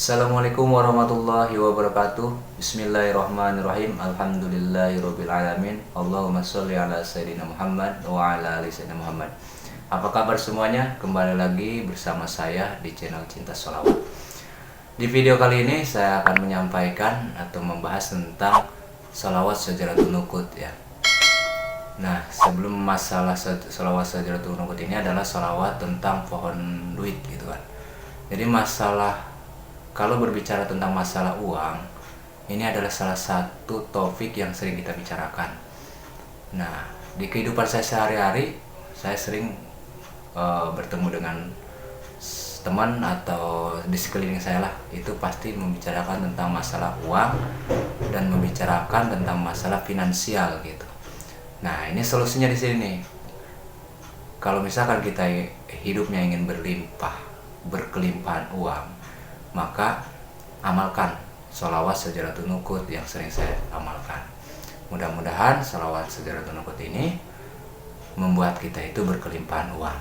Assalamualaikum warahmatullahi wabarakatuh. Bismillahirrahmanirrahim. Alhamdulillahirrabbilalamin. Allahumma sholli ala sayyidina Muhammad wa ala ali sayyidina Muhammad. Apa kabar semuanya? Kembali lagi bersama saya di channel Cinta Sholawat. Di video kali ini saya akan menyampaikan atau membahas tentang sholawat Syajaratul Nuqut ya. Nah, sebelum masalah sholawat Syajaratul Nuqut ini adalah sholawat tentang pohon duit gitu kan. Jadi kalau berbicara tentang masalah uang, ini adalah salah satu topik yang sering kita bicarakan. Nah, di kehidupan saya sehari-hari, saya sering bertemu dengan teman atau di sekeliling saya lah, itu pasti membicarakan tentang masalah uang dan membicarakan tentang masalah finansial gitu. Nah, ini solusinya di sini nih. Kalau misalkan kita hidupnya ingin berkelimpahan uang, maka amalkan sholawat Syajaratul Nuqut yang sering saya amalkan. Mudah-mudahan sholawat Syajaratul Nuqut ini membuat kita itu berkelimpahan uang.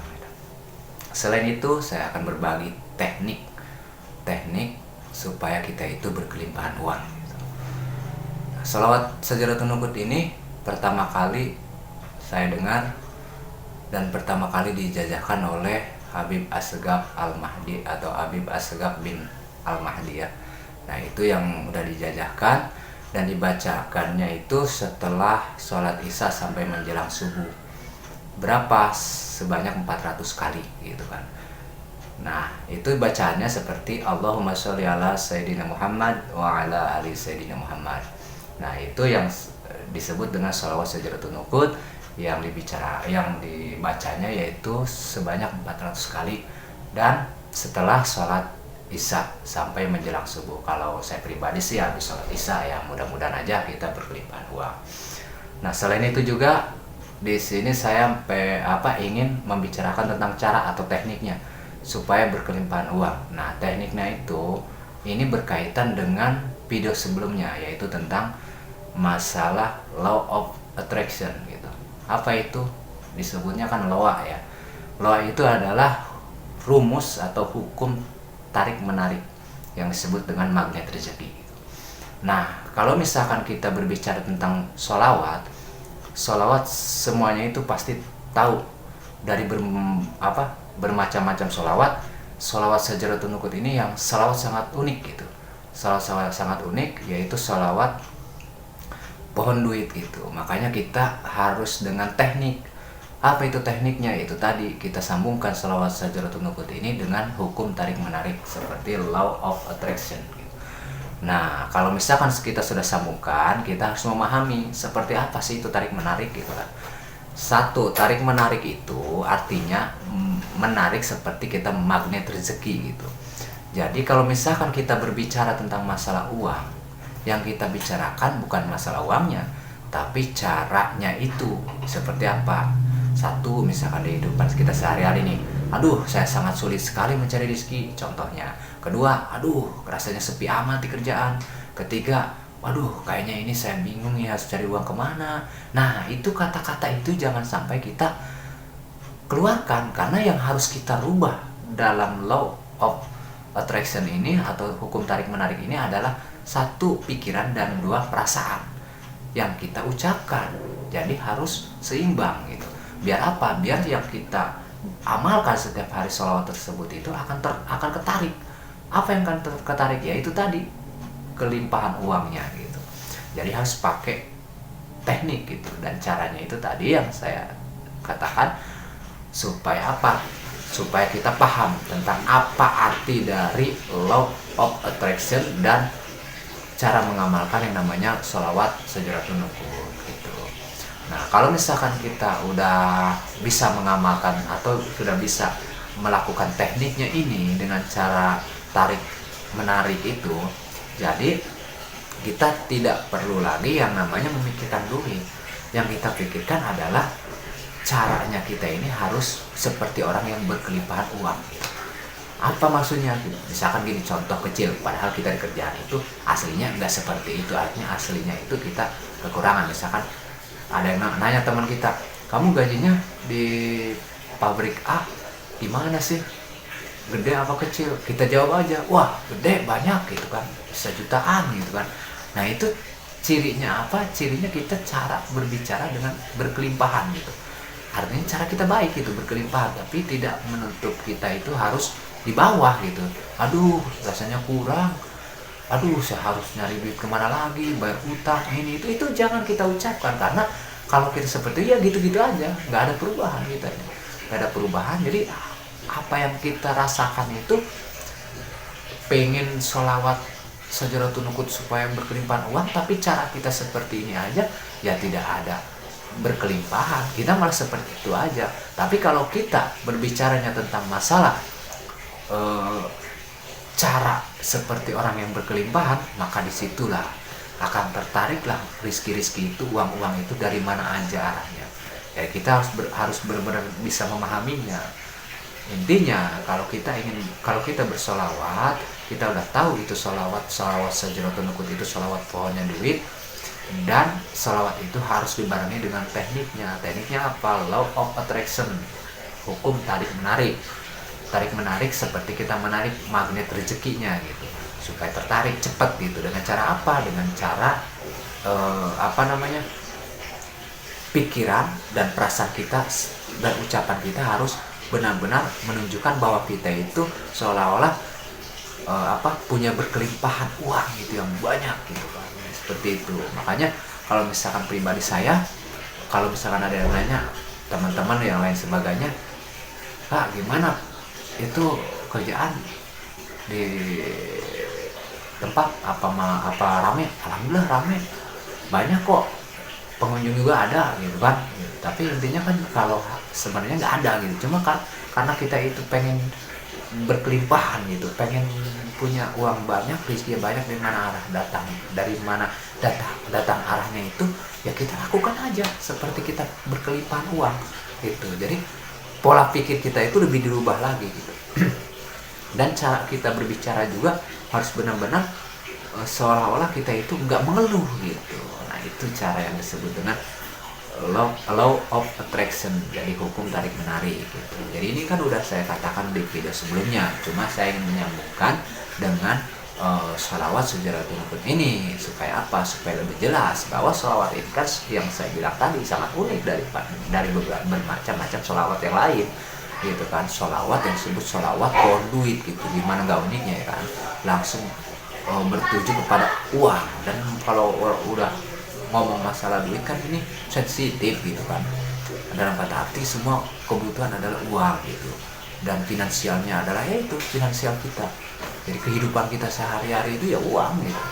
Selain itu, saya akan berbagi teknik supaya kita itu berkelimpahan uang. Sholawat Syajaratul Nuqut ini pertama kali saya dengar dan pertama kali dijajakan oleh Habib Assegaf Al-Mahdi atau Habib Assegaf bin Al-Mahdi ya. Nah, itu yang udah dijajahkan dan dibacakannya itu setelah sholat isya sampai menjelang subuh. Berapa? Sebanyak 400 kali gitu kan. Nah, itu bacaannya seperti Allahumma sholli ala sayyidina Muhammad wa ala ali sayyidina Muhammad. Nah, itu yang disebut dengan sholawat Syajaratul Nuqut yang dibacanya yaitu sebanyak 400 kali dan setelah sholat isya sampai menjelang subuh. Kalau saya pribadi sih habis sholat isya ya, mudah-mudahan aja kita berkelimpahan uang. Nah, selain itu juga di sini saya ingin membicarakan tentang cara atau tekniknya supaya berkelimpahan uang. Nah, tekniknya ini berkaitan dengan video sebelumnya, yaitu tentang masalah law of attraction gitu. Apa itu? Disebutnya kan loa ya. Loa itu adalah rumus atau hukum tarik menarik yang disebut dengan magnet rezeki gitu. Nah, kalau misalkan kita berbicara tentang sholawat semuanya itu pasti tahu dari bermacam-macam sholawat Syajaratul Nuqut ini yang sholawat sangat unik gitu. Sholawat sangat unik yaitu sholawat pohon duit gitu. Makanya kita harus dengan teknik. Apa itu tekniknya? Itu tadi kita sambungkan sholawat Syajaratul Nuqut ini dengan hukum tarik menarik seperti law of attraction gitu. Nah, kalau misalkan kita sudah sambungkan, kita harus memahami seperti apa sih itu tarik menarik gitu kan. Satu, tarik menarik itu artinya menarik seperti kita magnet rezeki gitu. Jadi kalau misalkan kita berbicara tentang masalah uang, yang kita bicarakan bukan masalah uangnya, tapi caranya itu seperti apa. Satu, misalkan di kehidupan kita sehari-hari nih, aduh saya sangat sulit sekali mencari rezeki, contohnya. Kedua, aduh rasanya sepi amat di kerjaan. Ketiga, waduh kayaknya ini saya bingung ya harus cari uang kemana. Nah, itu kata-kata itu jangan sampai kita keluarkan, karena yang harus kita rubah dalam law of attraction ini atau hukum tarik menarik ini adalah satu, pikiran, dan dua, perasaan yang kita ucapkan. Jadi harus seimbang gitu. Biar apa? Biar yang kita amalkan setiap hari sholawat tersebut itu akan ketarik. Apa yang akan ketarik? Ya itu tadi, kelimpahan uangnya gitu. Jadi harus pakai teknik gitu, dan caranya itu tadi yang saya katakan supaya apa? Supaya kita paham tentang apa arti dari law of attraction dan cara mengamalkan yang namanya sholawat Syajaratul Nuqut gitu. Nah, kalau misalkan kita udah bisa mengamalkan atau sudah bisa melakukan tekniknya ini dengan cara tarik menarik itu, jadi kita tidak perlu lagi yang namanya memikirkan duit. Yang kita pikirkan adalah caranya kita ini harus seperti orang yang berkelimpahan uang gitu. Apa maksudnya? Misalkan gini, contoh kecil, padahal kita di kerjaan itu aslinya nggak seperti itu. Artinya aslinya itu kita kekurangan. Misalkan ada yang nanya teman kita, kamu gajinya di pabrik A gimana sih? gede apa kecil, kita jawab aja, wah gede banyak gitu kan, bisa jutaan gitu kan. Nah itu cirinya apa? Cirinya kita cara berbicara dengan berkelimpahan gitu. Artinya cara kita baik gitu, berkelimpahan, tapi tidak menutup kita itu harus di bawah gitu. Aduh rasanya kurang, aduh saya harus nyari duit kemana lagi, bayar utang ini itu jangan kita ucapkan, karena kalau kita seperti ya gitu-gitu aja, nggak ada perubahan kita, nggak ada perubahan. Jadi apa yang kita rasakan itu pengen sholawat sajaratun nukut supaya berkelimpahan uang, tapi cara kita seperti ini aja ya tidak ada berkelimpahan, kita malah seperti itu aja. Tapi kalau kita berbicaranya tentang masalah cara seperti orang yang berkelimpahan, maka disitulah akan tertariklah rizki-rizki itu, uang-uang itu dari mana aja arahnya. Ya kita harus benar-benar bisa memahaminya. Intinya kalau kita bersolawat, kita udah tahu itu solawat sajaratun nukut itu solawat pohonnya duit, dan solawat itu harus dibarengi dengan tekniknya. Tekniknya apa? Law of attraction, hukum tarik menarik seperti kita menarik magnet rezekinya gitu, supaya tertarik cepat gitu. Dengan cara apa? Dengan cara pikiran dan perasaan kita dan ucapan kita harus benar-benar menunjukkan bahwa kita itu seolah-olah punya berkelimpahan uang gitu yang banyak gitu kan, seperti itu. Makanya kalau misalkan pribadi saya, kalau misalkan ada yang nanya, teman-teman yang lain sebagainya, Kak gimana itu kerjaan di tempat apa rame? Alhamdulillah rame, banyak kok pengunjung juga ada gitu kan. Tapi intinya kan kalau sebenarnya nggak ada gitu, cuma kan karena kita itu pengen berkelimpahan gitu, pengen punya uang banyak, rezeki banyak, dari mana datang arahnya itu ya kita lakukan aja seperti kita berkelimpahan uang gitu. Jadi pola pikir kita itu lebih dirubah lagi gitu. Dan cara kita berbicara juga harus benar-benar seolah-olah kita itu nggak mengeluh gitu. Nah itu cara yang disebut dengan law of attraction, jadi hukum tarik menarik gitu. Jadi ini kan udah saya katakan di video sebelumnya, cuma saya ingin menyambungkan dengan sholawat sajaratun nukut ini supaya apa? Supaya lebih jelas bahwa sholawat ini kan yang saya bilang tadi sangat unik dari bermacam-macam sholawat yang lain gitu kan. Sholawat yang disebut sholawat pohon duit gitu, gimana gak uniknya ya kan, langsung bertuju kepada uang. Dan kalau udah ngomong masalah duit kan ini sensitif gitu kan, dalam kata arti semua kebutuhan adalah uang gitu, dan finansialnya adalah itu finansial kita. Jadi kehidupan kita sehari-hari itu ya uang gitu.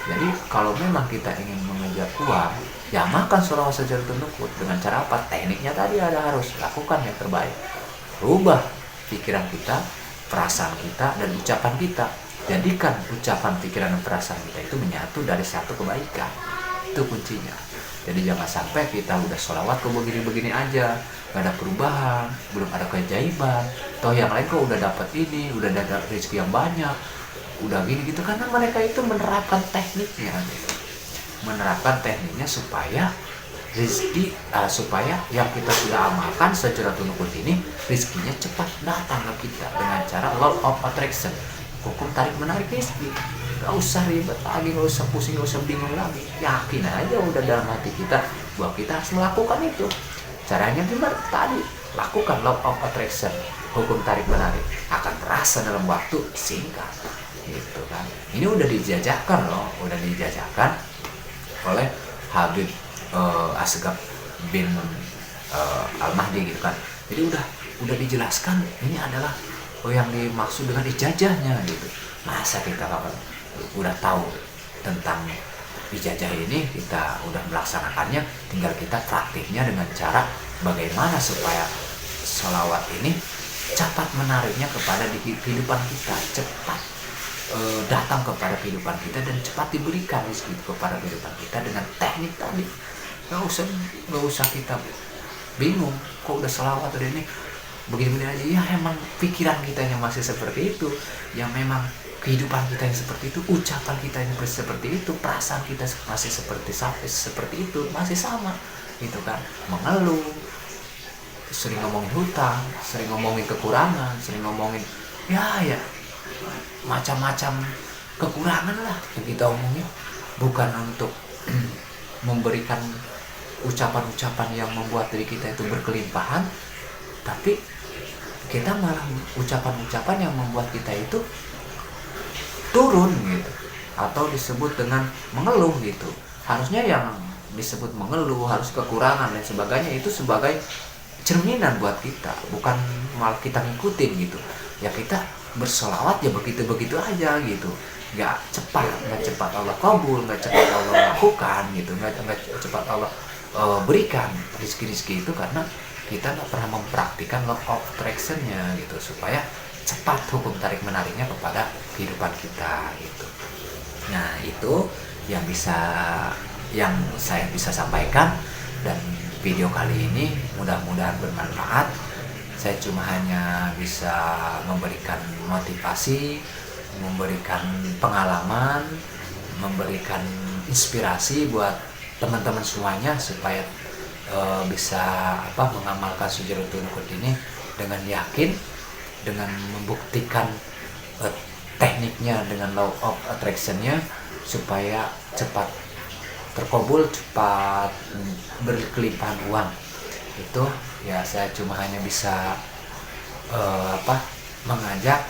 Jadi kalau memang kita ingin mengejar uang, ya makan sholawat sajaratun nukut. Dengan cara apa? Tekniknya tadi harus lakukan yang terbaik. Rubah pikiran kita, perasaan kita, dan ucapan kita. Jadikan ucapan, pikiran, dan perasaan kita itu menyatu dari satu kebaikan. Itu kuncinya. Jadi jangan sampai kita udah sholawat kok begini-begini aja, gak ada perubahan, belum ada keajaiban. Toh yang lain kok udah dapat ini, udah ada rezeki yang banyak, udah gini gitu. Karena mereka itu menerapkan tekniknya gitu. Menerapkan tekniknya supaya rezeki, supaya yang kita sudah amalkan sajaratun nukut ini rezekinya cepat datang ke kita dengan cara law of attraction, hukum tarik menarik rezeki. Gak usah ribet lagi, gak usah pusing, gak usah bingung lagi. Yakin aja udah dalam hati kita bahwa kita harus melakukan itu. Caranya gimana? Tadi lakukan law of attraction, hukum tarik menarik, akan terasa dalam waktu singkat gitu kan. Ini udah dijajakan loh, udah dijajakan oleh Habib Asgaf bin Al-Mahdi gitu kan. Jadi udah dijelaskan ini adalah yang dimaksud dengan ijazahnya gitu. Masa kita udah tahu tentang ijazah ini, kita udah melaksanakannya, tinggal kita praktiknya dengan cara bagaimana supaya sholawat ini cepat menariknya kepada kehidupan kita, cepat datang kepada kehidupan kita, dan cepat diberikan rezeki kepada kehidupan kita dengan teknik tadi. Gak usah kita bingung kok udah sholawat udah ini begini-begini aja. Ya emang pikiran kita yang masih seperti itu, yang memang kehidupan kita yang seperti itu, ucapan kita yang seperti itu, perasaan kita masih seperti itu, masih sama gitu kan. Mengeluh, sering ngomongin hutang, sering ngomongin kekurangan, sering ngomongin ya macam-macam kekurangan lah yang kita omongin, bukan untuk memberikan ucapan-ucapan yang membuat diri kita itu berkelimpahan, tapi kita malah ucapan-ucapan yang membuat kita itu turun gitu, atau disebut dengan mengeluh gitu. Harusnya yang disebut mengeluh, harus kekurangan dan sebagainya itu sebagai cerminan buat kita, bukan malah kita ngikutin gitu. Ya kita bersolawat ya begitu-begitu aja gitu, nggak cepat Allah kabul, nggak cepat Allah lakukan gitu, nggak cepat Allah berikan rizki-rizki itu, karena kita nggak pernah mempraktikkan law of attraction-nya gitu, supaya cepat hukum tarik menariknya kepada kehidupan kita gitu. Nah itu yang saya bisa sampaikan, dan video kali ini mudah-mudahan bermanfaat. Saya cuma hanya bisa memberikan motivasi, memberikan pengalaman, memberikan inspirasi buat teman-teman semuanya supaya bisa mengamalkan Syajaratul Nuqut ini dengan yakin, dengan membuktikan tekniknya dengan law of attraction-nya, supaya cepat terkabul, cepat berkelimpahan uang. Itu ya saya cuma hanya bisa mengajak,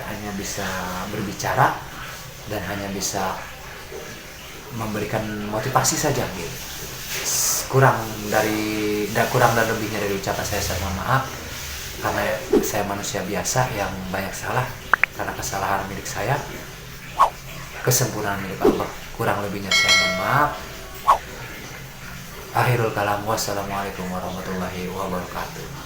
hanya bisa berbicara, dan hanya bisa memberikan motivasi saja gitu. Kurang dan lebihnya dari ucapan saya mohon maaf, karena saya manusia biasa yang banyak salah, karena kesalahan milik saya, kesempurnaan milik Allah. Kurang lebihnya saya mohon maaf. Akhirul kalam, wassalamualaikum warahmatullahi wabarakatuh.